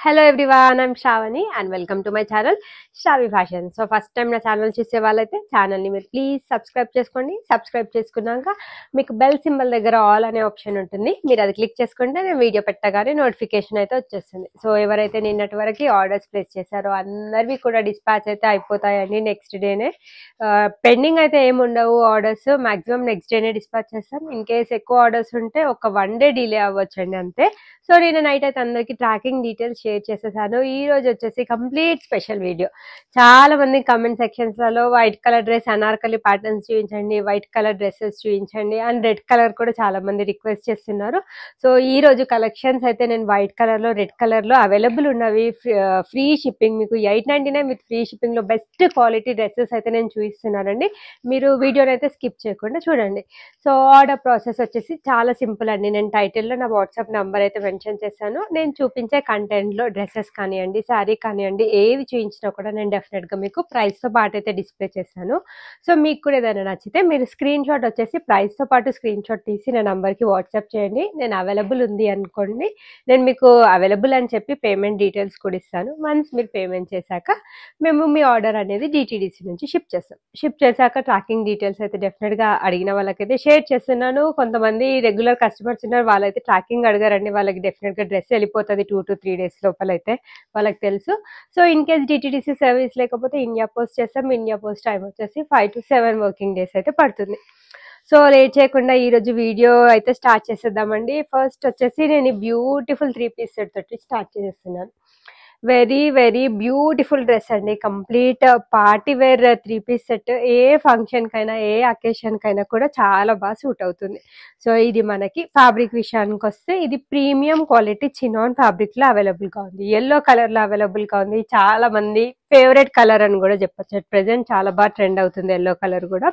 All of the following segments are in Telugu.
Hello everyone, I'm Shravani and welcome to my channel Shravi Fashion. So first time నా ఛానల్ చూసే వాళ్ళైతే ఛానల్ని మీరు ప్లీజ్ సబ్స్క్రైబ్ చేసుకోండి. సబ్స్క్రైబ్ చేసుకున్నాక మీకు బెల్ సింబల్ దగ్గర ఆల్ అనే ఆప్షన్ ఉంటుంది. మీరు అది క్లిక్ చేసుకుంటే నేను వీడియో పెట్టగానే నోటిఫికేషన్ అయితే వచ్చేస్తుంది. సో ఎవరైతే నిన్నటి వరకు ఆర్డర్స్ ప్లేస్ చేశారో అందరివి కూడా డిస్పాచ్ అయితే అయిపోతాయండి నెక్స్ట్ డేనే. పెండింగ్ అయితే ఏమి ఉండవు ఆర్డర్స్, మాక్సిమం నెక్స్ట్ డేనే డిస్పాచ్ చేస్తాం. ఇన్ కేస్ ఎక్కువ ఆర్డర్స్ ఉంటే ఒక 1 day డిలే అవ్వచ్చండి అంతే. సో నేను నైట్ అయితే అందరికి ట్రాకింగ్ డీటెయిల్స్ షేర్ చేసేసాను. ఈ రోజు వచ్చేసి కంప్లీట్ స్పెషల్ వీడియో. చాలా మంది కమెంట్ సెక్షన్స్ లలో white colour dress Anarkali patterns చూపించండి, వైట్ కలర్ డ్రెస్సెస్ చూపించండి అండ్ రెడ్ కలర్ కూడా చాలా మంది రిక్వెస్ట్ చేస్తున్నారు. సో ఈ రోజు కలెక్షన్స్ అయితే నేను వైట్ కలర్ లో రెడ్ కలర్ లో అవైలబుల్ ఉన్నవి, ఫ్రీ షిప్పింగ్, మీకు 899 విత్ ఫ్రీ షిప్పింగ్ లో బెస్ట్ క్వాలిటీ డ్రెస్సెస్ అయితే నేను చూపిస్తున్నానండి. మీరు వీడియోని అయితే స్కిప్ చేయకుండా చూడండి. సో ఆర్డర్ ప్రాసెస్ వచ్చేసి చాలా సింపుల్ అండి. నేను టైటిల్లో నా వాట్సాప్ నంబర్ అయితే మెన్షన్ చేశాను. నేను చూపించే కంటెంట్ లో డ్రెస్సెస్ కానివ్వండి, శారీ కానివ్వండి, ఏవి చూపించినా కూడా నేను డెఫినెట్ గా మీకు ప్రైస్ తో పాటు అయితే డిస్ప్లే చేశాను. సో మీకు కూడా ఏదైనా నచ్చితే మీరు స్క్రీన్ షాట్ వచ్చేసి ప్రైస్ తో పాటు స్క్రీన్ షాట్ తీసి నా నంబర్ కి వాట్సాప్ చేయండి. నేను అవైలబుల్ ఉంది అనుకోండి, నేను మీకు అవైలబుల్ అని చెప్పి పేమెంట్ డీటెయిల్స్ కూడా ఇస్తాను. వన్స్ మీరు పేమెంట్ చేశాక మేము మీ ఆర్డర్ అనేది డిటిడిసి నుంచి షిప్ చేస్తాం. షిప్ చేశాక ట్రాకింగ్ డీటెయిల్స్ అయితే డెఫినెట్ గా అడిగిన వాళ్ళకైతే షేర్ చేస్తున్నాను. కొంతమంది రెగ్యులర్ కస్టమర్స్ ఉన్నారు, వాళ్ళైతే ట్రాకింగ్ అడగారండి. వాళ్ళకి డెఫినెట్ గా డ్రెస్ వెళ్ళిపోతుంది 2 to 3 days లోపల అయితే, వాళ్ళకి తెలుసు. So in case DTDC service లేకపోతే ఇండియా పోస్ట్ చేస్తాం. ఇండియా పోస్ట్ టైం వచ్చేసి 5 to 7 వర్కింగ్ డేస్ అయితే పడుతుంది. సో లేట్ చేయకుండా ఈ రోజు వీడియో అయితే స్టార్ట్ చేసేద్దామండి. ఫస్ట్ వచ్చేసి నేను బ్యూటిఫుల్ 3-piece సెట్ తోటి స్టార్ట్ చేస్తున్నాను. వెరీ వెరీ బ్యూటిఫుల్ డ్రెస్ అండి, complete party wear 3-piece set. ఏ ఫంక్షన్ కైనా ఏ అకేషన్ కైనా కూడా చాలా బాగా సూట్ అవుతుంది. సో ఇది మనకి ఫ్యాబ్రిక్ విషయానికి వస్తే ఇది ప్రీమియం క్వాలిటీ చినాన్ ఫ్యాబ్రిక్ లో అవైలబుల్ గా ఉంది. ఎల్లో కలర్ లో అవైలబుల్ గా ఉంది. చాలా మంది ఫేవరెట్ కలర్ అని కూడా చెప్పచ్చు. అట్ ప్రెసెంట్ చాలా బాగా ట్రెండ్ అవుతుంది ఎల్లో కలర్ కూడా.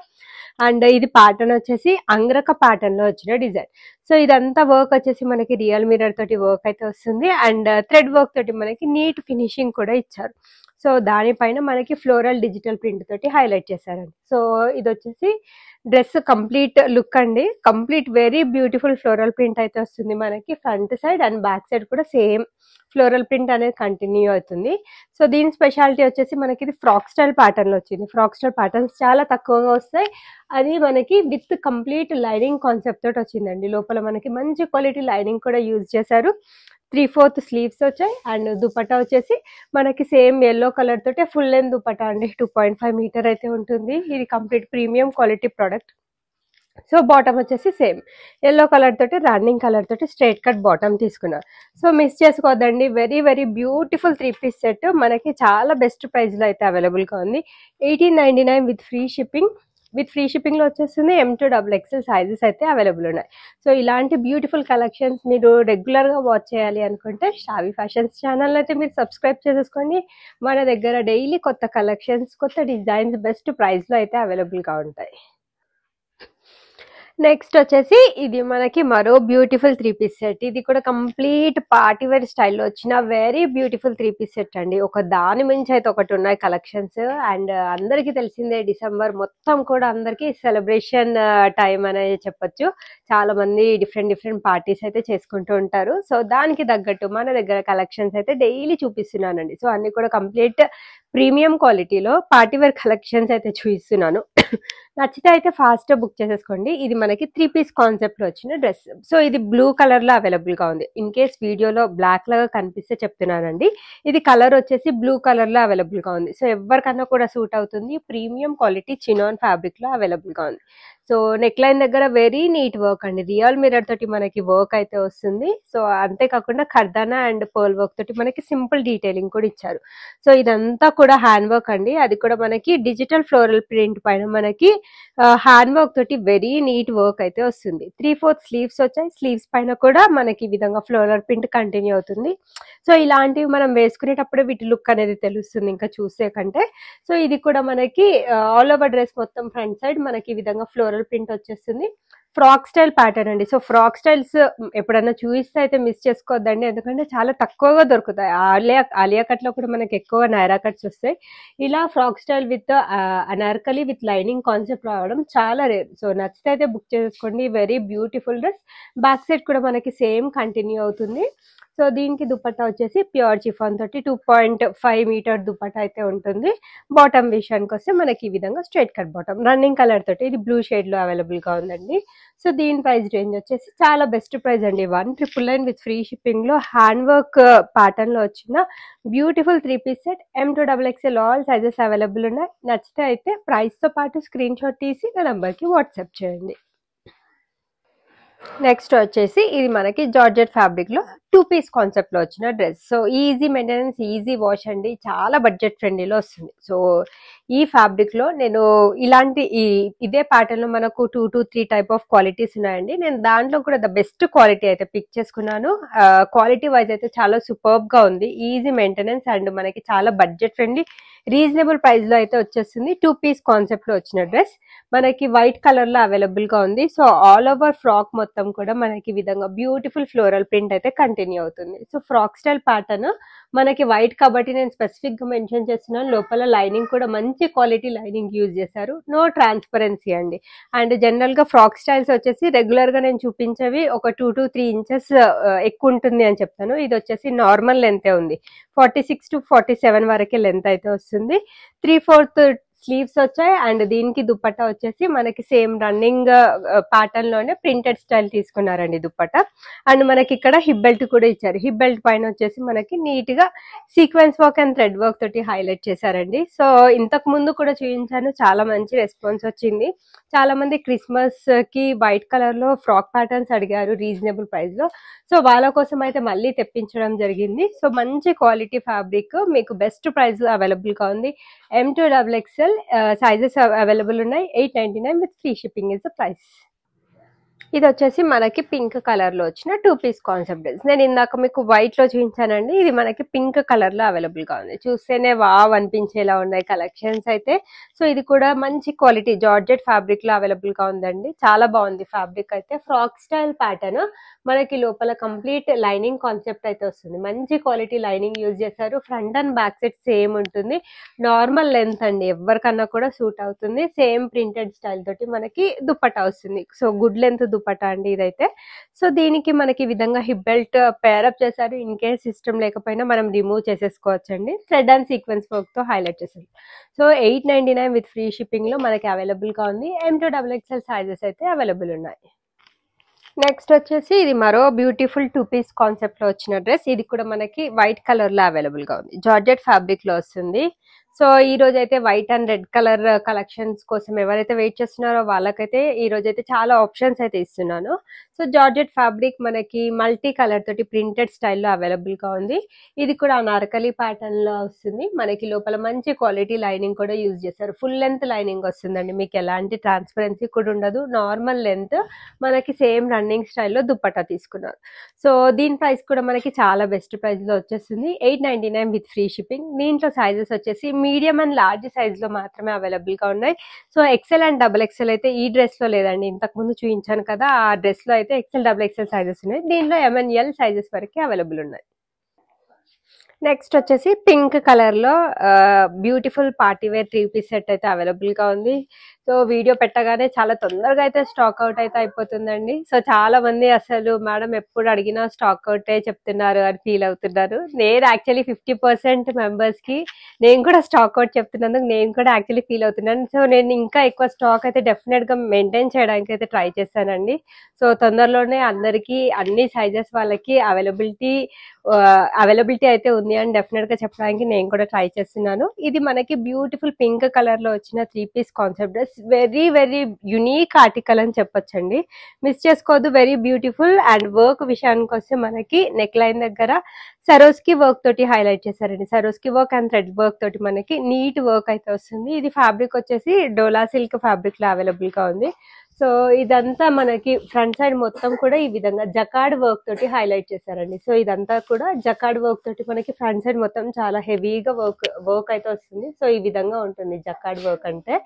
అండ్ ఇది ప్యాటర్న్ వచ్చేసి అంగ్రక ప్యాటర్న్ లో వచ్చిన డిజైన్. సో ఇదంతా వర్క్ వచ్చేసి మనకి రియల్ మిర్రర్ తోటి వర్క్ అయితే వస్తుంది అండ్ థ్రెడ్ వర్క్ తోటి మనకి నీట్ ఫినిషింగ్ కూడా ఇచ్చారు. సో దానిపైన మనకి ఫ్లోరల్ డిజిటల్ ప్రింట్ తోటి హైలైట్ చేశారండి. సో ఇది వచ్చేసి డ్రెస్ కంప్లీట్ లుక్ అండి. Complete very beautiful floral print అయితే వస్తుంది మనకి front side and back side కూడా సేమ్ ఫ్లోరల్ ప్రింట్ అనేది కంటిన్యూ అవుతుంది. సో దీని స్పెషాలిటీ వచ్చేసి మనకి ఇది ఫ్రాక్ స్టైల్ ప్యాటర్న్ లో వచ్చింది. ఫ్రాక్ స్టైల్ ప్యాటర్న్స్ చాలా తక్కువగా వస్తాయి. అది మనకి విత్ కంప్లీట్ లైనింగ్ కాన్సెప్ట్ తోటి వచ్చిందండి. లోపల మనకి మంచి క్వాలిటీ లైనింగ్ కూడా యూజ్ చేశారు. 3/4 స్లీవ్స్ వచ్చాయి అండ్ దుపట్టా వచ్చేసి మనకి సేమ్ ఎల్లో కలర్ తోటే ఫుల్ లెంత్ దుపట్టా అండి. 2.5 మీటర్ అయితే ఉంటుంది. ఇది complete premium quality product. So bottom వచ్చేసి సేమ్ ఎల్లో కలర్ తోటి రన్నింగ్ కలర్ తోటి స్ట్రైట్ కట్ బాటమ్ తీసుకున్నారు. సో మిస్ చేసుకోవద్దండి, very very beautiful 3-piece set మనకి చాలా బెస్ట్ ప్రైస్ లో అయితే అవైలబుల్ గా ఉంది. 1899 with free shipping. With free shipping లో వచ్చేస్తుంది. M to XXL సైజెస్ అయితే అవైలబుల్ ఉన్నాయి. సో ఇలాంటి బ్యూటిఫుల్ కలెక్షన్స్ మీరు రెగ్యులర్ గా వాచ్ చేయాలి అనుకుంటే శ్రావి ఫ్యాషన్స్ ఛానల్ అయితే మీరు సబ్స్క్రైబ్ చేసేసుకోండి. మన దగ్గర డైలీ కొత్త కలెక్షన్స్, కొత్త డిజైన్స్ బెస్ట్ ప్రైస్ లో అయితే అవైలబుల్ గా ఉంటాయి. నెక్స్ట్ వచ్చేసి ఇది మనకి మరో బ్యూటిఫుల్ 3-piece సెట్. ఇది కూడా కంప్లీట్ పార్టీ వేర్ స్టైల్లో వచ్చిన వెరీ బ్యూటిఫుల్ 3-piece సెట్ అండి. ఒక దాని మించి అయితే ఒకటి ఉన్నాయి కలెక్షన్స్. అండ్ అందరికీ తెలిసిందే డిసెంబర్ మొత్తం కూడా అందరికి సెలబ్రేషన్ టైం అనేది చెప్పొచ్చు. చాలా మంది డిఫరెంట్ పార్టీస్ అయితే చేసుకుంటూ ఉంటారు. సో దానికి తగ్గట్టు మన దగ్గర కలెక్షన్స్ అయితే డైలీ చూపిస్తున్నానండి. సో అన్ని కూడా కంప్లీట్ ప్రీమియం క్వాలిటీలో పార్టీ వేర్ కలెక్షన్స్ అయితే చూపిస్తున్నాను. నచ్చితే అయితే ఫాస్ట్ బుక్ చేసేసుకోండి. ఇది మనకి 3-piece కాన్సెప్ట్ లో వచ్చిన డ్రెస్. సో ఇది బ్లూ కలర్ లో అవైలబుల్ గా ఉంది. ఇన్ కేస్ వీడియోలో బ్లాక్ లాగా కనిపిస్తే చెప్తున్నానండి. ఇది కలర్ వచ్చేసి బ్లూ కలర్ లో అవైలబుల్ గా ఉంది. సో ఎవరికన్నా కూడా సూట్ అవుతుంది. ప్రీమియం క్వాలిటీ చినాన్ ఫ్యాబ్రిక్ లో అవైలబుల్ గా ఉంది. సో నెక్ లైన్ దగ్గర వెరీ నీట్ వర్క్ అండి. రియల్ మిర్రర్ తోటి మనకి వర్క్ అయితే వస్తుంది. సో అంతేకాకుండా కర్దానా అండ్ పర్ల్ వర్క్ తోటి మనకి సింపుల్ డీటెయిలింగ్ కూడా ఇచ్చారు. సో ఇదంతా కూడా హ్యాండ్ వర్క్ అండి. అది కూడా మనకి డిజిటల్ ఫ్లోరల్ ప్రింట్ పైన మనకి హ్యాండ్ వర్క్ తోటి వెరీ నీట్ వర్క్ అయితే వస్తుంది. 3/4 స్లీవ్స్ వచ్చాయి. స్లీవ్స్ పైన కూడా మనకి ఈ విధంగా ఫ్లోరల్ ప్రింట్ కంటిన్యూ అవుతుంది. సో ఇలాంటివి మనం వేసుకునేటప్పుడే వీటి లుక్ అనేది తెలుస్తుంది ఇంకా చూసే కంటే. సో ఇది కూడా మనకి ఆల్ ఓవర్ డ్రెస్ మొత్తం ఫ్రంట్ సైడ్ మనకి ఈ విధంగా ఫ్లోరల్ ప్రింట్ వచ్చేస్తుంది. ఫ్రాక్ స్టైల్ ప్యాటర్న్ అండి. సో ఫ్రాక్ స్టైల్స్ ఎప్పుడన్నా చూపిస్తే అయితే మిస్ చేసుకోవద్దండి, ఎందుకంటే చాలా తక్కువగా దొరుకుతాయి. ఆలియా కట్ లో కూడా మనకి ఎక్కువ నైరా కట్స్ వస్తాయి. ఇలా frock style with Anarkali with lining concept రావడం చాలా రేర్. సో నచ్చితే అయితే బుక్ చేసుకోండి. Very beautiful dress. Back side కూడా మనకి సేమ్ కంటిన్యూ అవుతుంది. సో దీనికి దుపట్టా వచ్చేసి ప్యూర్ చిఫాన్ తోటి 2.5 మీటర్ దుపట్టా అయితే ఉంటుంది. బాటమ్ విషయానికి వస్తే మనకి ఈ విధంగా straight cut bottom running colour తోటి, ఇది బ్లూ షేడ్ లో అవైలబుల్ గా ఉందండి. సో దీని ప్రైస్ రేంజ్ వచ్చేసి చాలా బెస్ట్ ప్రైస్ అండి, 1,999 విత్ ఫ్రీ షిప్పింగ్ లో హ్యాండ్ వర్క్ ప్యాటర్న్ లో వచ్చిన beautiful 3-piece set. M2XXL all sizes available ఉన్నాయి. నచ్చితే అయితే ప్రైస్ తో పాటు స్క్రీన్ షాట్ తీసి నా నంబర్ కి వాట్సాప్ చేయండి. నెక్స్ట్ వచ్చేసి ఇది మనకి జార్జెట్ ఫ్యాబ్రిక్ లో 2-piece కాన్సెప్ట్ లో వచ్చిన dress. So easy maintenance, easy wash అండి, చాలా బడ్జెట్ ఫ్రెండ్లీలో వస్తుంది. సో ఈ ఫ్యాబ్రిక్ లో నేను ఇలాంటి ఇదే ప్యాటర్న్ లో మనకు 2 to 3 టైప్ ఆఫ్ క్వాలిటీస్ ఉన్నాయండి. నేను దాంట్లో కూడా ద బెస్ట్ క్వాలిటీ అయితే పిక్ చేసుకున్నాను. క్వాలిటీ వైజ్ అయితే చాలా సూపర్బ్ గా ఉంది, ఈజీ మెయింటెనెన్స్ అండ్ మనకి చాలా బడ్జెట్ ఫ్రెండ్లీ, రీజనబుల్ ప్రైస్ లో అయితే వచ్చేస్తుంది. 2-piece కాన్సెప్ట్ లో వచ్చిన డ్రెస్ మనకి వైట్ కలర్ లో అవైలబుల్ గా ఉంది. సో ఆల్ ఓవర్ ఫ్రాక్ మొత్తం కూడా మనకి విధంగా బ్యూటిఫుల్ ఫ్లోరల్ ప్రింట్ అయితే కంటిన్యూ అవుతుంది. సో ఫ్రాక్ స్టైల్ ప్యాటర్న్ మనకి వైట్ కాబట్టి నేను స్పెసిఫిక్ గా మెన్షన్ చేస్తున్నాను. లోపల లైనింగ్ కూడా మంచి క్వాలిటీ లైనింగ్ యూజ్ చేశారు, నో ట్రాన్స్పరెన్సీ అండి. అండ్ జనరల్ గా ఫ్రాక్ స్టైల్స్ వచ్చేసి రెగ్యులర్ గా నేను చూపించేవి ఒక 2 to 3 ఇంచెస్ ఎక్కువ ఉంటుంది అని చెప్తాను. ఇది వచ్చేసి నార్మల్ లెంత్ ఉంది, 46 to 47 వరకే లెంత్ అయితే వస్తుంది. 3/4 స్లీవ్స్ వచ్చాయి. అండ్ దీనికి దుపట్టా వచ్చేసి మనకి సేమ్ రన్నింగ్ ప్యాటర్న్ లోనే ప్రింటెడ్ స్టైల్ తీసుకున్నారండి దుపట్టా. అండ్ మనకి ఇక్కడ హిప్ బెల్ట్ కూడా ఇచ్చారు. హిప్ బెల్ట్ పైన వచ్చేసి మనకి నీట్ గా sequence work and thread work తోటి హైలైట్ చేశారండి. సో ఇంతకు ముందు కూడా చూపించాను, చాలా మంచి రెస్పాన్స్ వచ్చింది. చాలా మంది క్రిస్మస్ కి వైట్ కలర్ లో ఫ్రాక్ ప్యాటర్న్స్ అడిగారు రీజనబుల్ ప్రైస్ లో. సో వాళ్ళ కోసం అయితే మళ్ళీ తెప్పించడం జరిగింది. సో మంచి క్వాలిటీ ఫ్యాబ్రిక్ మీకు బెస్ట్ ప్రైస్ లో అవైలబుల్ గా ఉంది. M2XXL సైజెస్ అవైలబుల్ ఉన్నాయి. 899 with free shipping is the price. ఇది వచ్చేసి మనకి పింక్ కలర్ లో వచ్చిన 2-piece కాన్సెప్ట్ డ్రెస్. నేను ఇందాక మీకు వైట్ లో చూపించానండి, ఇది మనకి పింక్ కలర్ లో అవైలబుల్ గా ఉంది. చూస్తేనే వావ్ అనిపించేలా ఉన్నాయి కలెక్షన్స్ అయితే. సో ఇది కూడా మంచి క్వాలిటీ జార్జెట్ ఫ్యాబ్రిక్ లో అవైలబుల్ గా ఉందండి, చాలా బాగుంది ఫ్యాబ్రిక్ అయితే. ఫ్రాక్ స్టైల్ ప్యాటర్న్ మనకి లోపల కంప్లీట్ లైనింగ్ కాన్సెప్ట్ అయితే వస్తుంది, మంచి క్వాలిటీ లైనింగ్ యూజ్ చేశారు. Front and back set same ఉంటుంది, నార్మల్ లెంత్ అండి, ఎవరికన్నా కూడా సూట్ అవుతుంది. సేమ్ ప్రింటెడ్ స్టైల్ తోటి మనకి దుపట్టా వస్తుంది. సో గుడ్ లెంత్ దుపట్టా అండి ఇదైతే. సో దీనికి మనకి విధంగా హిప్ బెల్ట్ పేరప్ చేశారు. ఇన్ కేస్ సిస్టమ్ లేకపోయినా మనం రిమూవ్ చేసేసుకోవచ్చు అండి. థ్రెడ్ అండ్ సీక్వెన్స్ వర్క్ తో హైలైట్ చేశారు. సో 899 విత్ ఫ్రీ షిప్పింగ్ లో మనకి అవైలబుల్ గా ఉంది. M2XXL సైజెస్ అయితే అవైలబుల్ ఉన్నాయి. నెక్స్ట్ వచ్చేసి ఇది మరో బ్యూటిఫుల్ 2-piece కాన్సెప్ట్ లో వచ్చిన డ్రెస్. ఇది కూడా మనకి వైట్ కలర్ లో అవైలబుల్ గా ఉంది, జార్జెట్ ఫ్యాబ్రిక్ లో వస్తుంది. సో ఈ రోజు అయితే white and red colour collections కోసం ఎవరైతే వెయిట్ చేస్తున్నారో వాళ్ళకైతే ఈ రోజు అయితే చాలా ఆప్షన్స్ అయితే ఇస్తున్నాను. సో జార్జెట్ ఫ్యాబ్రిక్ మనకి మల్టీ కలర్ తోటి ప్రింటెడ్ స్టైల్లో అవైలబుల్ గా ఉంది. ఇది కూడా అనార్కలి ప్యాటర్న్ లో వస్తుంది. మనకి లోపల మంచి క్వాలిటీ లైనింగ్ కూడా యూజ్ చేస్తారు, ఫుల్ లెంత్ లైనింగ్ వస్తుందండి, మీకు ఎలాంటి ట్రాన్స్పరెన్సీ కూడా ఉండదు, నార్మల్ లెంత్. మనకి సేమ్ రన్నింగ్ స్టైల్లో దుపట్టా తీసుకున్నారు. సో దీని ప్రైస్ కూడా మనకి చాలా బెస్ట్ ప్రైస్ లో వచ్చేస్తుంది, 899 విత్ ఫ్రీ షిప్పింగ్. దీంట్లో సైజెస్ వచ్చేసి మీడియం అండ్ లార్జ్ సైజ్ లో మాత్రమే అవైలబుల్ గా ఉన్నాయి. సో XL అండ్ XXL అయితే ఈ డ్రెస్ లో లేదండి, ఇంతకు ముందు చూపించాను కదా ఆ డ్రెస్ లో అయితే XL XXL సైజెస్ ఉన్నాయి. దీంట్లో ML సైజెస్ వరకే అవైలబుల్ ఉన్నాయి. నెక్స్ట్ వచ్చేసి పింక్ కలర్ లో beautiful party wear 3-piece set అయితే అవైలబుల్ గా ఉంది. సో వీడియో పెట్టగానే చాలా తొందరగా అయితే స్టాక్ అవుట్ అయితే అయిపోతుందండి. సో చాలా మంది అసలు మేడం ఎప్పుడు అడిగినా స్టాక్ అవుటే చెప్తున్నారు అని ఫీల్ అవుతున్నారు. నేను యాక్చువల్లీ 50% మెంబర్స్ కి నేను కూడా స్టాక్ అవుట్ చెప్తున్నందుకు నేను కూడా యాక్చువల్లీ ఫీల్ అవుతున్నాను. సో నేను ఇంకా ఎక్కువ స్టాక్ అయితే డెఫినెట్ గా మెయింటైన్ చేయడానికి అయితే ట్రై చేస్తానండి. సో తొందరలోనే అందరికి అన్ని సైజెస్ వాళ్ళకి అవైలబిలిటీ అయితే ఉంది అని డెఫినెట్ గా చెప్పడానికి నేను కూడా ట్రై చేస్తున్నాను. ఇది మనకి బ్యూటిఫుల్ పింక్ కలర్ లో వచ్చిన 3-piece concept dress, very very unique article అని చెప్పొచ్చండి, మిస్ చేసుకోవద్దు. Very beautiful. అండ్ వర్క్ విషయానికి వస్తే మనకి నెక్ లైన్ దగ్గర సరోస్కి వర్క్ తోటి హైలైట్ చేశారండి, సరోస్కి వర్క్ అండ్ థ్రెడ్ వర్క్ తోటి మనకి నీట్ వర్క్ అయితే వస్తుంది. ఇది ఫ్యాబ్రిక్ వచ్చేసి డోలా సిల్క్ ఫ్యాబ్రిక్ లో అవైలబుల్ గా ఉంది. సో ఇదంతా మనకి ఫ్రంట్ సైడ్ మొత్తం కూడా ఈ విధంగా జకార్డ్ వర్క్ తోటి హైలైట్ చేశారండి. సో ఇదంతా కూడా జకార్డ్ వర్క్ తోటి మనకి ఫ్రంట్ సైడ్ మొత్తం చాలా హెవీగా వర్క్ అయితే వస్తుంది. సో ఈ విధంగా ఉంటుంది జకార్డ్ వర్క్ అంటే.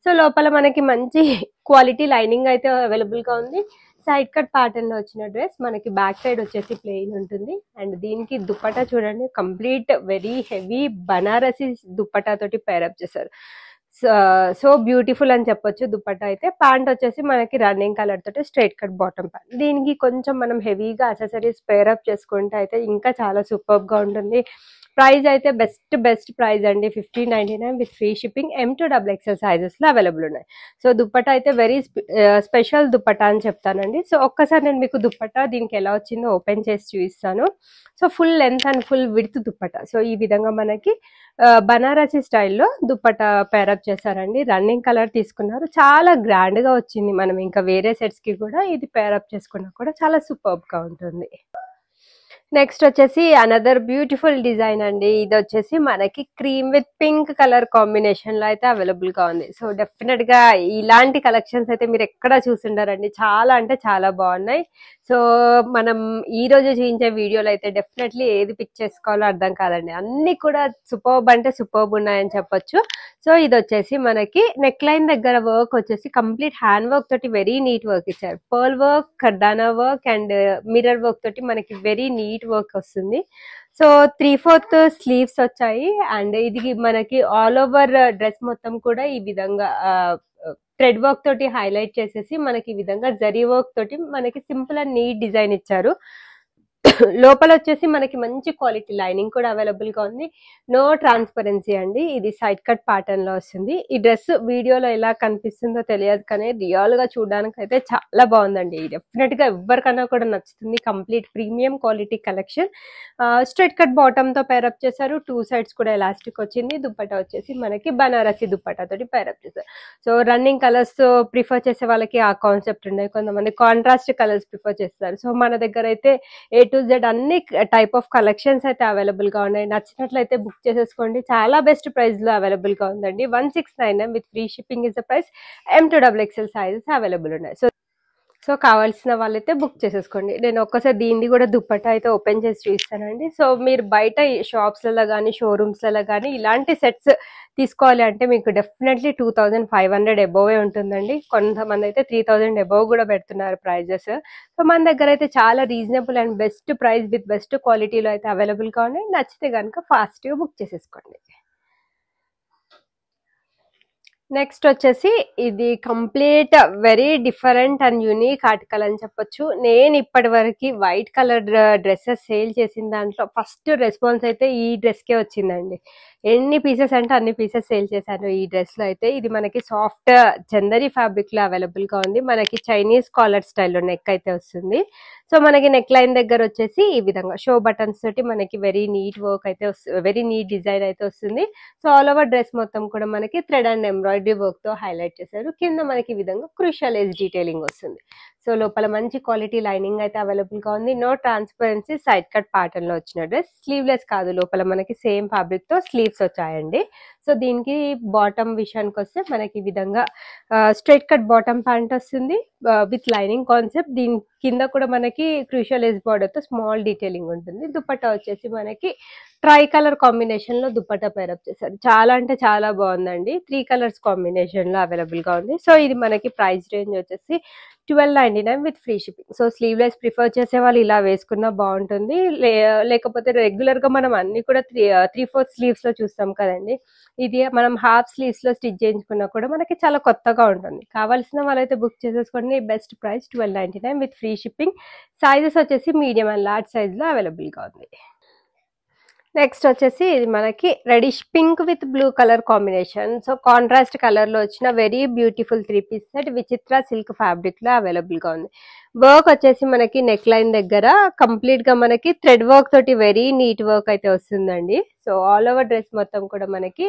సో లోపల మనకి మంచి క్వాలిటీ లైనింగ్ అయితే అవైలబుల్ గా ఉంది. సైడ్ కట్ ప్యాటర్న్ లో వచ్చిన డ్రెస్, మనకి బ్యాక్ సైడ్ వచ్చేసి ప్లెయిన్ ఉంటుంది. అండ్ దీనికి దుపట్టా చూడండి, complete very heavy Banarasi dupatta తోటి పేరప్ చేశారు. సో బ్యూటిఫుల్ అని చెప్పొచ్చు దుపట్టా అయితే. ప్యాంట్ వచ్చేసి మనకి రన్నింగ్ కలర్ తోటి స్ట్రైట్ కట్ బాటమ్ ప్యాంట్. దీనికి కొంచెం మనం హెవీగా అసెసరీస్ పేరప్ చేసుకుంటే అయితే ఇంకా చాలా సూపర్ గా ఉంటుంది. ప్రైస్ అయితే బెస్ట్ ప్రైస్ అండి, 1599 with free shipping. M2XXL sizes లో అవైలబుల్ ఉన్నాయి. సో దుపట్టా అయితే వెరీ స్పెషల్ దుపట్టా అని చెప్తానండి. సో ఒక్కసారి నేను మీకు దుపట్టా దీనికి ఎలా వచ్చిందో ఓపెన్ చేసి చూపిస్తాను. So full length and full width dupatta. So ఈ విధంగా మనకి బనారసి స్టైల్లో దుపట్టా పేరప్ చేశారండి. రన్నింగ్ కలర్ తీసుకున్నారు, చాలా గ్రాండ్ గా వచ్చింది. మనం ఇంకా వేరే సెట్స్ కి కూడా ఇది పేరప్ చేసుకున్నా కూడా చాలా సూపర్బ్ గా ఉంటుంది. నెక్స్ట్ వచ్చేసి అనదర్ బ్యూటిఫుల్ డిజైన్ అండి. ఇది వచ్చేసి మనకి cream with pink colour combination లో అయితే అవైలబుల్ గా ఉంది. సో డెఫినెట్ గా ఇలాంటి కలెక్షన్స్ అయితే మీరు ఎక్కడ చూసిండారండి, చాలా అంటే చాలా బాగున్నాయి. సో మనం ఈ రోజు చూపించే వీడియోలో అయితే డెఫినెట్లీ ఏది పిక్ చేసుకోవాలో అర్థం కాదండి, అన్ని కూడా సూపర్బ్ అంటే సూపర్బ్ ఉన్నాయని చెప్పొచ్చు. సో ఇది వచ్చేసి మనకి నెక్ లైన్ దగ్గర వర్క్ వచ్చేసి కంప్లీట్ హ్యాండ్ వర్క్ తోటి వెరీ నీట్ వర్క్ ఇచ్చారు. Pearl work, kardana work and mirror work తోటి మనకి వెరీ నీట్ వర్క్ వస్తుంది. సో 3/4 స్లీవ్స్ వచ్చాయి అండ్ ఇది మనకి ఆల్ ఓవర్ డ్రెస్ మొత్తం కూడా ఈ విధంగా థ్రెడ్ వర్క్ తోటి హైలైట్ చేసేసి మనకి ఈ విధంగా జరీ వర్క్ తోటి మనకి సింపుల్ అండ్ నీట్ డిజైన్ ఇచ్చారు. లోపల వచ్చేసి మనకి మంచి క్వాలిటీ లైనింగ్ కూడా అవైలబుల్ గా ఉంది. నో ట్రాన్స్పరెన్సీ అండి, ఇది సైడ్ కట్ ప్యాటర్న్ లో వస్తుంది. ఈ డ్రెస్ వీడియోలో ఎలా కనిపిస్తుందో తెలియదు కానీ రియల్ గా చూడడానికి అయితే చాలా బాగుందండి. డెఫినెట్ గా ఎవరికైనా కూడా నచ్చుతుంది. Complete premium quality collection. Straight cut bottom తో పేరప్ చేశారు. 2 సైడ్స్ కూడా ఎలాస్టిక్ వచ్చింది. దుపట్టా వచ్చేసి మనకి బనారసి దుపట్టా తోటి పేరప్ చేశారు. సో రన్నింగ్ కలర్స్ ప్రిఫర్ చేసే వాళ్ళకి ఆ కాన్సెప్ట్ ఉన్నాయి, కొంతమంది కాంట్రాస్ట్ కలర్స్ ప్రిఫర్ చేస్తారు. సో మన దగ్గర అయితే A to Z అన్ని టైప్ ఆఫ్ కలెక్షన్స్ అయితే అవైలబుల్ గా ఉన్నాయి. నచ్చినట్లయితే బుక్ చేసేసుకోండి. చాలా బెస్ట్ ప్రైస్ లో అవైలబుల్ గా ఉందండి. 1699 with free shipping is the price. M2XXL sizes available ఉన్నాయి. సో కావాల్సిన వాళ్ళైతే బుక్ చేసేసుకోండి. నేను ఒక్కసారి దీన్ని కూడా దుపట్టా అయితే ఓపెన్ చేసి చూపిస్తానండి. సో మీరు బయట షాప్స్లలో కానీ షోరూమ్స్లలో కానీ ఇలాంటి సెట్స్ తీసుకోవాలి అంటే మీకు డెఫినెట్లీ 2500 అబోవే ఉంటుందండి. కొంతమంది అయితే 3000 అబోవ్ కూడా పెడుతున్నారు ప్రైజెస్. సో మన దగ్గర అయితే చాలా reasonable and best price with best క్వాలిటీలో అయితే అవైలబుల్ గా ఉన్నాయి. నచ్చితే కనుక ఫాస్ట్గా బుక్ చేసేసుకోండి. నెక్స్ట్ వచ్చేసి ఇది complete very different and unique article అని చెప్పొచ్చు. నేను ఇప్పటి వరకు వైట్ కలర్ డ్రెస్సెస్ సేల్ చేసిన దాంట్లో ఫస్ట్ రెస్పాన్స్ అయితే ఈ డ్రెస్ కే వచ్చిందండి. ఎన్ని పీసెస్ అంటే అన్ని పీసెస్ సేల్ చేశాను ఈ డ్రెస్ లో అయితే. ఇది మనకి సాఫ్ట్ చందరి ఫ్యాబ్రిక్ లో అవైలబుల్ గా ఉంది. మనకి చైనీస్ కాలర్ స్టైల్లో నెక్ అయితే వస్తుంది. సో మనకి నెక్ లైన్ దగ్గర వచ్చేసి ఈ విధంగా షో బటన్స్ తోటి మనకి వెరీ నీట్ వర్క్ అయితే వెరీ నీట్ డిజైన్ అయితే వస్తుంది. సో ఆల్ ఓవర్ డ్రెస్ మొత్తం కూడా మనకి థ్రెడ్ అండ్ ఎంబ్రాయిడరీ వర్క్ తో హైలైట్ చేశారు. కింద మనకి ఈ విధంగా క్రూషియల్ ఏజ్ డీటెయిలింగ్ వస్తుంది. సో లోపల మంచి క్వాలిటీ లైనింగ్ అయితే అవైలబుల్ గా ఉంది. No transparency, side cut pattern లో వచ్చిన డ్రెస్. స్లీవ్లెస్ కాదు, లోపల మనకి సేమ్ ఫ్యాబ్రిక్ తో స్లీవ్స్ వచ్చాయండి. సో దీనికి బాటమ్ విషయానికి వస్తే మనకి ఈ విధంగా స్ట్రైట్ కట్ బాటమ్ ప్యాంట్ వస్తుంది విత్ లైనింగ్ కాన్సెప్ట్. దీని కింద కూడా మనకి క్రూషియల్ ఏజ్ బార్డర్ తో స్మాల్ డీటెయిలింగ్ ఉంటుంది. దుపట్టా వచ్చేసి మనకి ట్రై కలర్ కాంబినేషన్ లో దుపట్టా పేరప్ చేశారు. చాలా అంటే చాలా బాగుందండి. 3 కలర్స్ కాంబినేషన్ లో అవైలబుల్ గా ఉంది. సో ఇది మనకి ప్రైస్ రేంజ్ వచ్చేసి 1299 with free shipping. So sleeveless prefer చేసే వాళ్ళు ఇలా వేసుకున్నా బాగుంటుంది. లేకపోతే రెగ్యులర్ గా మనం అన్ని కూడా 3/4 స్లీవ్స్ లో చూస్తాం కదండి, ఇది మనం హాఫ్ స్లీవ్స్ లో స్టిచ్ చేయించుకున్నా కూడా మనకి చాలా కొత్తగా ఉంటుంది. కావాల్సిన వాళ్ళైతే బుక్ చేసేసుకోండి. Best price 1299 with free shipping. Sizes వచ్చేసి మీడియం అండ్ లార్జ్ సైజ్ లో అవైలబుల్ గా ఉంది. నెక్స్ట్ వచ్చేసి ఇది మనకి reddish pink with blue colour combination. So contrast colour లో వచ్చిన వెరీ బ్యూటిఫుల్ 3 పీస్ సెట్ విచిత్ర సిల్క్ ఫ్యాబ్రిక్ లో అవైలబుల్ గా ఉంది. వర్క్ వచ్చేసి మనకి నెక్ లైన్ దగ్గర కంప్లీట్ గా మనకి థ్రెడ్ వర్క్ తోటి వెరీ నీట్ వర్క్ అయితే వస్తుందండి. సో ఆల్ ఓవర్ డ్రెస్ మొత్తం కూడా మనకి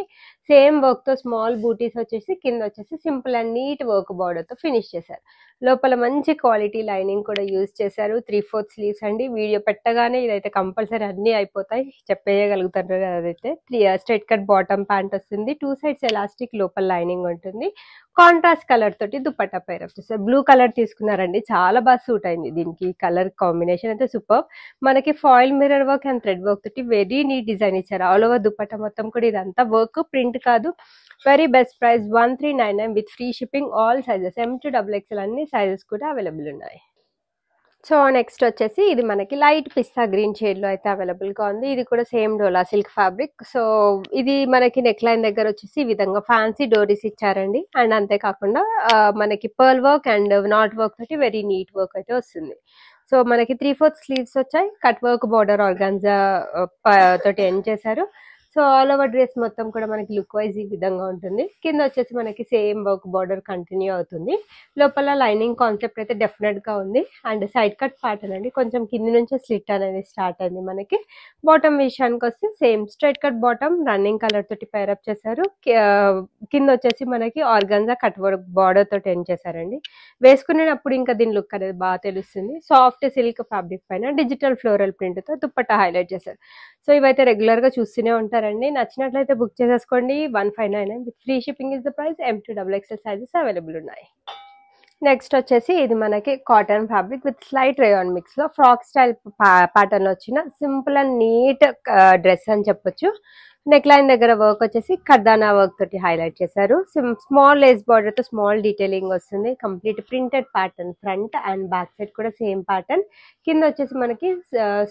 సేమ్ వర్క్ తో స్మాల్ బూటీస్ వచ్చేసి కింద వచ్చేసి simple and neat work border తో ఫినిష్ చేశారు. లోపల మంచి క్వాలిటీ లైనింగ్ కూడా యూజ్ చేశారు. 3/4 స్లీవ్స్ అండి. వీడియో పెట్టగానే ఇదైతే కంపల్సరీ అన్ని అయిపోతాయి, చెప్పేయగలుగుతారు కదా. అదైతే స్ట్రైట్ కట్ బాటమ్ ప్యాంట్ వస్తుంది. 2 సైడ్స్ ఎలాస్టిక్, లోపల లైనింగ్ ఉంటుంది. కాంట్రాస్ట్ కలర్ తోటి దుపట్టా పేరప్ చేస్తారు. బ్లూ కలర్ తీసుకున్నారండి, చాలా బాగా సూట్ అయింది దీనికి. కలర్ కాంబినేషన్ అయితే సూపర్. మనకి foil mirror work and thread work తోటి వెరీ నీట్ డిజైన్ ఇచ్చారు. ఆల్ ఓవర్ దుపట్టా మొత్తం కూడా ఇదంతా వర్క్, ప్రింట్ కాదు. Very best price 1399 with free shipping. All sizes M2XXL అన్ని సైజెస్ కూడా అవైలబుల్ ఉన్నాయి. సో నెక్స్ట్ వచ్చేసి ఇది మనకి లైట్ పిస్తా గ్రీన్ షేడ్లో అయితే అవైలబుల్గా ఉంది. ఇది కూడా సేమ్ డోలా సిల్క్ ఫ్యాబ్రిక్. సో ఇది మనకి నెక్ లైన్ దగ్గర వచ్చేసి ఈ విధంగా ఫ్యాన్సీ డోరీస్ ఇచ్చారండి. అండ్ అంతేకాకుండా మనకి pearl work and not work తోటి వెరీ నీట్ వర్క్ అయితే వస్తుంది. సో మనకి 3/4 స్లీవ్స్ వచ్చాయి. కట్ వర్క్ బార్డర్ ఆర్గాన్జా తోటి ఎండ్ చేశారు. సో ఆల్ ఓవర్ డ్రెస్ మొత్తం కూడా మనకి లుక్ వైజ్ ఈ విధంగా ఉంటుంది. కింద వచ్చేసి మనకి సేమ్ వర్క్ బార్డర్ కంటిన్యూ అవుతుంది. లోపల లైనింగ్ కాన్సెప్ట్ అయితే డెఫినెట్ గా ఉంది. అండ్ సైడ్ కట్ ప్యాటర్న్ అండి, కొంచెం కింది నుంచి స్లిట్ అనేది స్టార్ట్ అయింది మనకి. బాటమ్ విషయానికి వస్తే same straight cut bottom running colour తోటి పేరప్ చేశారు. కింద వచ్చేసి మనకి ఆర్గాన్జా కట్ వర్క్ బార్డర్ తోటి ఎండ్ చేశారండి. వేసుకునేటప్పుడు ఇంకా దీని లుక్ అనేది బాగా తెలుస్తుంది. సాఫ్ట్ సిల్క్ ఫ్యాబ్రిక్ పైన డిజిటల్ ఫ్లోరల్ ప్రింట్ తో దుప్పట్టా హైలైట్ చేశారు. సో ఇవైతే రెగ్యులర్ గా చూస్తూనే ఉంటారండి. నచ్చినట్లయితే బుక్ చేసేసుకోండి. 1599 with free shipping is the price. M2XXL sizes available ఉన్నాయి. నెక్స్ట్ వచ్చేసి ఇది మనకి cotton fabric with slight rayon mix లో ఫ్రాక్ స్టైల్ ప్యాటర్న్ వచ్చిన సింపుల్ అండ్ నీట్ డ్రెస్ అని చెప్పొచ్చు. నెక్ లైన్ దగ్గర వర్క్ వచ్చేసి కర్దానా వర్క్ తోటి హైలైట్ చేశారు. స్మాల్ లేస్ బార్డర్ తో స్మాల్ డీటెయిలింగ్ వస్తుంది. Complete printed pattern front and back side కూడా సేమ్ ప్యాటర్న్. కింద వచ్చేసి మనకి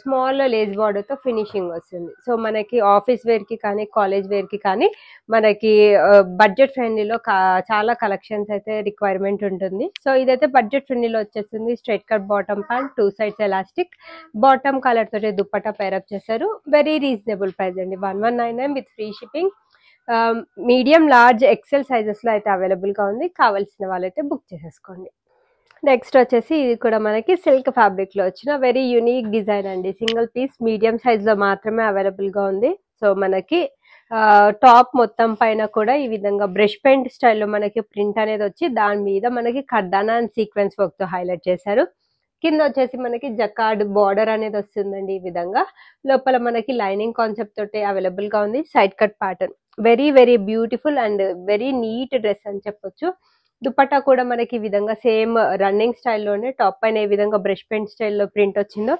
స్మాల్ లేస్ బార్డర్ తో ఫినిషింగ్ వస్తుంది. సో మనకి ఆఫీస్ వేర్ కి కానీ కాలేజ్ వేర్ కి కానీ మనకి బడ్జెట్ ఫ్రెండ్లీలో చాలా కలెక్షన్స్ అయితే రిక్వైర్మెంట్ ఉంటుంది. సో ఇదైతే బడ్జెట్ ఫ్రెండ్లీలో వచ్చేస్తుంది. Straight cut bottom pant, 2 sides elastic, bottom colour తోటి దుప్పట్టా పేరప్ చేశారు. వెరీ రీజనబుల్ ప్రైస్ అండి, 1199 with free shipping. Medium large XL sizes లో అయితే అవైలబుల్ గా ఉంది. కావాల్సిన వాళ్ళైతే బుక్ చేసేసుకోండి. నెక్స్ట్ వచ్చేసి ఇది కూడా మనకి సిల్క్ ఫ్యాబ్రిక్ లో వచ్చిన వెరీ యూనిక్ డిజైన్ అండి. సింగిల్ పీస్ మీడియం సైజ్ లో మాత్రమే అవైలబుల్ గా ఉంది. సో మనకి టాప్ మొత్తం పైన కూడా ఈ విధంగా బ్రష్ పెయింట్ స్టైల్లో మనకి ప్రింట్ అనేది వచ్చి దాని మీద మనకి కర్దానా అండ్ సీక్వెన్స్ వర్క్ తో హైలైట్ చేశారు. కింద వచ్చేసి మనకి జకార్డ్ బార్డర్ అనేది వస్తుందండి ఈ విధంగా. లోపల మనకి లైనింగ్ కాన్సెప్ట్ తోటి అవైలబుల్ గా ఉంది. Side cut pattern very very beautiful and very neat dress అని చెప్పొచ్చు. దుపట్టా కూడా మనకి ఈ విధంగా సేమ్ రన్నింగ్ స్టైల్లోనే టాప్ పైన ఏ విధంగా బ్రష్ పెయింట్ స్టైల్లో ప్రింట్ వచ్చిందో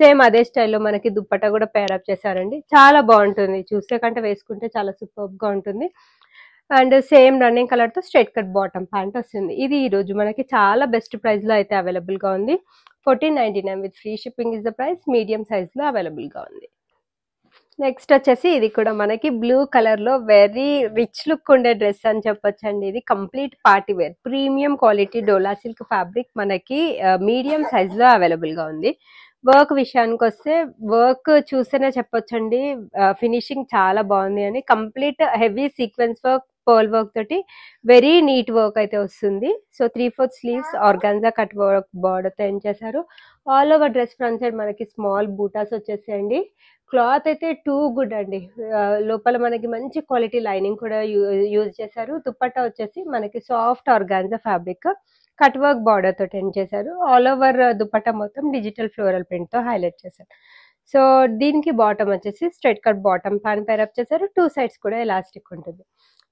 సేమ్ అదే స్టైల్లో మనకి దుపట్టా కూడా పేరప్ చేశారండి. చాలా బాగుంటుంది, చూసే కంటే వేసుకుంటే చాలా సూపర్ గా ఉంటుంది. అండ్ సేమ్ రన్నింగ్ కలర్ తో స్ట్రైట్ కట్ బాటమ్ ప్యాంట్ వస్తుంది. ఇది ఈ రోజు మనకి చాలా బెస్ట్ ప్రైస్ లో అయితే అవైలబుల్ గా ఉంది. 1499 with free shipping is the price. Medium size లో అవైలబుల్ గా ఉంది. నెక్స్ట్ వచ్చేసి ఇది కూడా మనకి బ్లూ కలర్ లో వెరీ రిచ్ లుక్ ఉండే డ్రెస్ అని చెప్పొచ్చండి. ఇది complete party wear premium quality dola silk fabric మనకి మీడియం సైజ్ లో అవైలబుల్ గా ఉంది. వర్క్ విషయానికి వస్తే వర్క్ చూస్తేనే చెప్పొచ్చండి, ఫినిషింగ్ చాలా బాగుంది అని. Complete heavy sequence work, pearl work తోటి వెరీ నీట్ వర్క్ అయితే వస్తుంది. So 3/4 sleeves organza cut work border తో ఎండ్ చేశారు. All over dress front side మనకి స్మాల్ బూటాస్ వచ్చేసాయండి. క్లాత్ అయితే టూ గుడ్ అండి. లోపల మనకి మంచి క్వాలిటీ లైనింగ్ కూడా యూజ్ చేశారు. దుపట్టా వచ్చేసి మనకి soft organza fabric cut work border తో ఎండ్ చేశారు. ఆల్ ఓవర్ దుపట్టా మొత్తం డిజిటల్ ఫ్లోరల్ ప్రింట్ తో హైలైట్ చేశారు. సో దీనికి బాటమ్ వచ్చేసి straight cut bottom pant pair up చేశారు. 2 సైడ్స్ కూడా ఎలాస్టిక్ ఉంటుంది.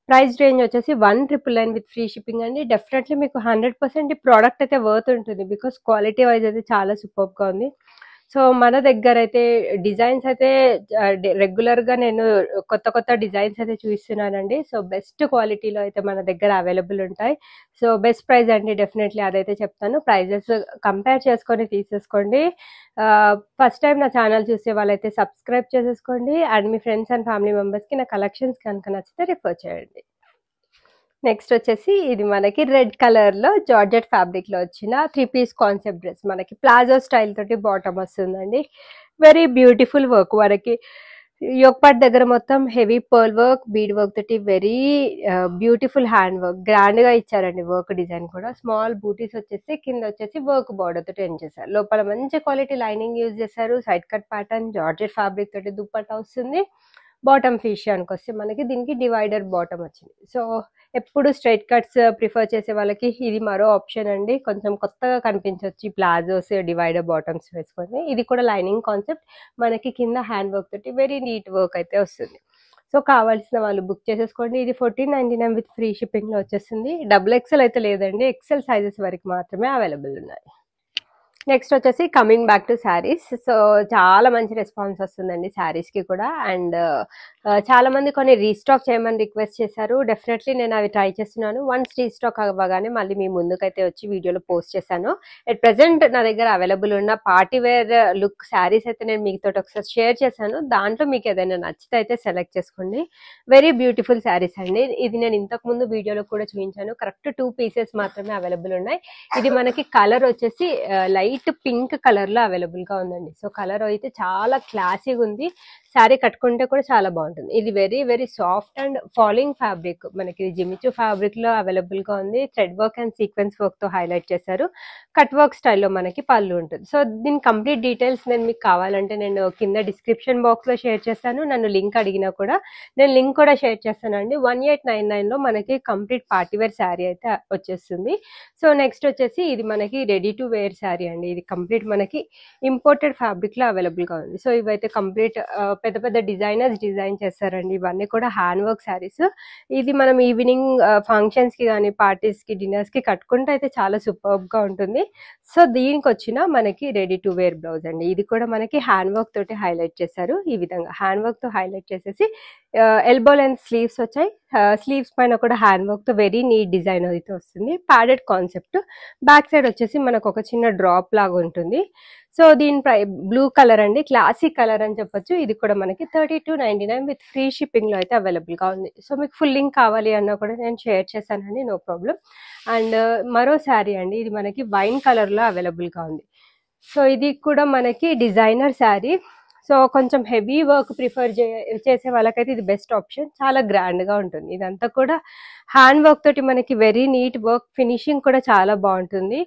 ప్రైస్ రేంజ్ వచ్చేసి 1999 విత్ ఫ్రీ షిప్పింగ్ అండి. డెఫినెట్లీ మీకు 100% ఈ ప్రోడక్ట్ అయితే వర్త్ ఉంటుంది. బికాస్ క్వాలిటీ వైజ్ అయితే చాలా సూపర్ గా ఉంది. సో మన దగ్గర అయితే డిజైన్స్ అయితే రెగ్యులర్ గా నేను కొత్త కొత్త డిజైన్స్ అయితే చూపిస్తున్నానండి. సో బెస్ట్ క్వాలిటీలో అయితే మన దగ్గర అవైలబుల్ ఉంటాయి. సో బెస్ట్ ప్రైస్ అండి, డెఫినెట్లీ అదైతే చెప్తాను. ప్రైజెస్ కంపేర్ చేసుకొని తీసేసుకోండి. ఫస్ట్ టైం నా ఛానల్ చూసే వాళ్ళైతే సబ్స్క్రైబ్ చేసేసుకోండి. And me friends and family మెంబర్స్కి నా కలెక్షన్స్ కనుక నచ్చితే రిఫర్ చేయండి. నెక్స్ట్ వచ్చేసి ఇది మనకి రెడ్ కలర్ లో జార్జెట్ ఫ్యాబ్రిక్ లో వచ్చిన 3 పీస్ కాన్సెప్ట్ డ్రెస్. మనకి ప్లాజో స్టైల్ తోటి బాటమ్ వస్తుందండి. Very beautiful work. మనకి యోక్ పార్ట్ దగ్గర మొత్తం heavy pearl work, bead work తోటి very beautiful hand work grand గా ఇచ్చారండి. వర్క్ డిజైన్ కూడా స్మాల్ బూటీస్ వచ్చేసి కింద వచ్చేసి వర్క్ బార్డర్ తోటి ఎండ్ చేశారు. లోపల మంచి క్వాలిటీ లైనింగ్ యూజ్ చేశారు. Side cut pattern georgette fabric తోటి దుపట్టా వస్తుంది. బాటమ్ విషయానికి వస్తే మనకి దీనికి డివైడర్ బాటమ్ వచ్చింది. సో ఎప్పుడు స్ట్రైట్ కట్స్ ప్రిఫర్ చేసే వాళ్ళకి ఇది మరో ఆప్షన్ అండి. కొంచెం కొత్తగా కనిపించవచ్చు ప్లాజోస్ డివైడర్ బాటమ్స్ వేసుకొని. ఇది కూడా లైనింగ్ కాన్సెప్ట్ మనకి కింద హ్యాండ్ వర్క్ తోటి వెరీ నీట్ వర్క్ అయితే వస్తుంది. సో కావాల్సిన వాళ్ళు బుక్ చేసేసుకోండి. ఇది 1499 విత్ ఫ్రీ షిప్పింగ్ లో వచ్చేస్తుంది. XXL అయితే లేదండి, ఎక్సెల్ సైజెస్ వరకు మాత్రమే అవైలబుల్ ఉన్నాయి. నెక్స్ట్ వచ్చేసి coming back to saris. So చాలా మంచి రెస్పాన్స్ వస్తుందండి శారీస్కి కూడా. అండ్ చాలా మంది కొన్ని రీస్టాక్ చేయమని రిక్వెస్ట్ చేశారు. డెఫినెట్లీ నేను అవి ట్రై చేస్తున్నాను. వన్స్ రీస్టాక్ అవ్వగానే మళ్ళీ మీ ముందుకైతే వచ్చి వీడియోలో పోస్ట్ చేశాను. ఎట్ ప్రెసెంట్ నా దగ్గర అవైలబుల్ ఉన్న పార్టీ వేర్ లుక్ శారీస్ అయితే నేను మీతో ఒకసారి షేర్ చేశాను. దాంట్లో మీకు ఏదైనా నచ్చితే అయితే సెలెక్ట్ చేసుకోండి. వెరీ బ్యూటిఫుల్ శారీస్ అండి. ఇది నేను ఇంతకు ముందు వీడియోలో కూడా చూపించాను. కరెక్ట్ 2 పీసెస్ మాత్రమే అవైలబుల్ ఉన్నాయి. ఇది మనకి కలర్ వచ్చేసి లైట్ పింక్ కలర్ లో అవైలబుల్ గా ఉందండి. సో కలర్ అయితే చాలా క్లాసీగా ఉంది. శారీ కట్టుకుంటే కూడా చాలా బాగుంటుంది. ఇది very very soft and falling fabric. మనకి జిమిచూ ఫ్యాబ్రిక్ లో అవైలబుల్ గా ఉంది. Thread work and sequence work తో హైలైట్ చేశారు. కట్ వర్క్ స్టైల్లో మనకి పళ్ళు ఉంటుంది. సో దీని కంప్లీట్ డీటెయిల్స్ నేను మీకు కావాలంటే నేను కింద డిస్క్రిప్షన్ బాక్స్ లో షేర్ చేస్తాను. నన్ను లింక్ అడిగినా కూడా నేను లింక్ కూడా షేర్ చేస్తానండి. 1899 లో మనకి కంప్లీట్ పార్టీ వేర్ శారీ అయితే వచ్చేస్తుంది. సో నెక్స్ట్ వచ్చేసి ఇది మనకి రెడీ టు వేర్ శారీ అండి. ఇది కంప్లీట్ మనకి ఇంపోర్టెడ్ ఫ్యాబ్రిక్ లో అవైలబుల్ గా ఉంది. సో ఇవైతే కంప్లీట్ పెద్ద పెద్ద డిజైనర్స్ డిజైన్ చేస్తారండి. ఇవన్నీ కూడా హ్యాండ్ వర్క్ శారీస్. ఇది మనం ఈవినింగ్ ఫంక్షన్స్ కి కానీ పార్టీస్ కి డిన్నర్స్ కి కట్టుకుంటే అయితే చాలా సూపర్బ్ గా ఉంటుంది. సో దీనికి వచ్చిన మనకి రెడీ టు వేర్ బ్లౌజ్ అండి. ఇది కూడా మనకి హ్యాండ్ వర్క్ తోటి హైలైట్ చేశారు. ఈ విధంగా హ్యాండ్ వర్క్ తో హైలైట్ చేసేసి ఎల్బో లెంత్ స్లీవ్స్ వచ్చాయి. స్లీవ్స్ పైన కూడా హ్యాండ్ వర్క్ తో వెరీ నీట్ డిజైన్ అయితే వస్తుంది. Padded concept. బ్యాక్ సైడ్ వచ్చేసి మనకు ఒక చిన్న డ్రాప్ లాగా ఉంటుంది. సో దీని బ్లూ కలర్ అండి. క్లాసిక్ కలర్ అని చెప్పొచ్చు. ఇది కూడా మనకి 32.99 విత్ ఫ్రీ షిప్పింగ్ లో అయితే అవైలబుల్ గా ఉంది. సో మీకు ఫుల్ లింక్ కావాలి అన్నా కూడా నేను షేర్ చేశానండి, నో ప్రాబ్లం. అండ్ మరో శారీ అండి. ఇది మనకి వైన్ కలర్ లో అవైలబుల్ గా ఉంది. సో ఇది కూడా మనకి డిజైనర్ శారీ. సో కొంచెం హెవీ వర్క్ ప్రిఫర్ చేసే వాళ్ళకైతే ఇది బెస్ట్ ఆప్షన్. చాలా గ్రాండ్ గా ఉంటుంది. ఇదంతా కూడా హ్యాండ్ వర్క్ తోటి మనకి వెరీ నీట్ వర్క్, ఫినిషింగ్ కూడా చాలా బాగుంటుంది.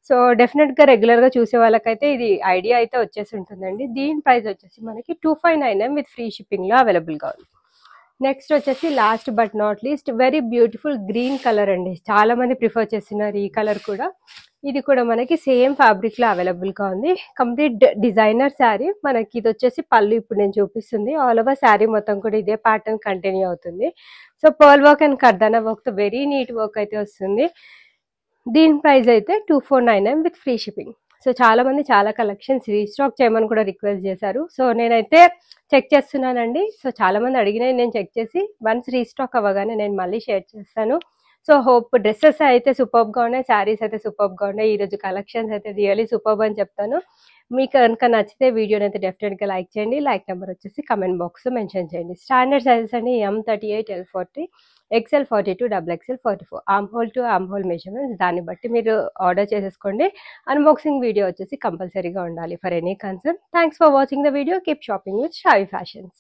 సో డెఫినెట్ గా రెగ్యులర్ గా చూసే వాళ్ళకైతే ఇది ఐడియా అయితే వచ్చేసి ఉంటుందండి. దీని ప్రైస్ వచ్చేసి మనకి 2599 విత్ ఫ్రీ షిప్పింగ్ లో అవైలబుల్ గా ఉంది. నెక్స్ట్ వచ్చేసి last but not least very beautiful green colour అండి. చాలా మంది ప్రిఫర్ చేస్తున్నారు ఈ కలర్ కూడా. ఇది కూడా మనకి సేమ్ ఫ్యాబ్రిక్ లో అవైలబుల్ గా ఉంది. Complete designer sari. మనకి ఇది వచ్చేసి పళ్ళు ఇప్పుడు నేను చూపిస్తుంది. ఆల్ ఓవర్ శారీ మొత్తం కూడా ఇదే ప్యాటర్న్ కంటిన్యూ అవుతుంది. So pearl work and kardana work తో వెరీ నీట్ వర్క్ అయితే వస్తుంది. దీని ప్రైస్ అయితే 2499 విత్ ఫ్రీ షిప్పింగ్. సో చాలా మంది చాలా కలెక్షన్స్ రీస్టాక్ చేయమని కూడా రిక్వెస్ట్ చేశారు. సో నేనైతే చెక్ చేస్తున్నానండి. సో చాలా మంది అడిగినాయి, నేను చెక్ చేసి వన్స్ రీస్టాక్ అవ్వగానే నేను మళ్ళీ షేర్ చేస్తాను. సో హోప్ డ్రెస్సెస్ అయితే సూపర్బ్ గా ఉన్నాయి, శారీస్ అయితే సూపర్బ్ గా ఉన్నాయి. ఈ రోజు కలెక్షన్స్ అయితే రియల్లీ సూపర్బ్ అని చెప్తాను. మీకు కనుక నచ్చితే వీడియోని అయితే డెఫినెట్ గా లైక్ చేయండి. లైక్ నెంబర్ వచ్చేసి కమెంట్ బాక్స్ లో మెన్షన్ చేయండి. స్టాండర్డ్ సైజెస్ అండి M38, L40, XL 42, XXL 44. Arm whole to arm whole measurements. దాన్ని బట్టి మీరు ఆర్డర్ చేసేసుకోండి. అన్బాక్సింగ్ వీడియో వచ్చేసి కంపల్సరీగా ఉండాలి for any concern. Thanks for watching the video. Keep shopping with Shavi fashions.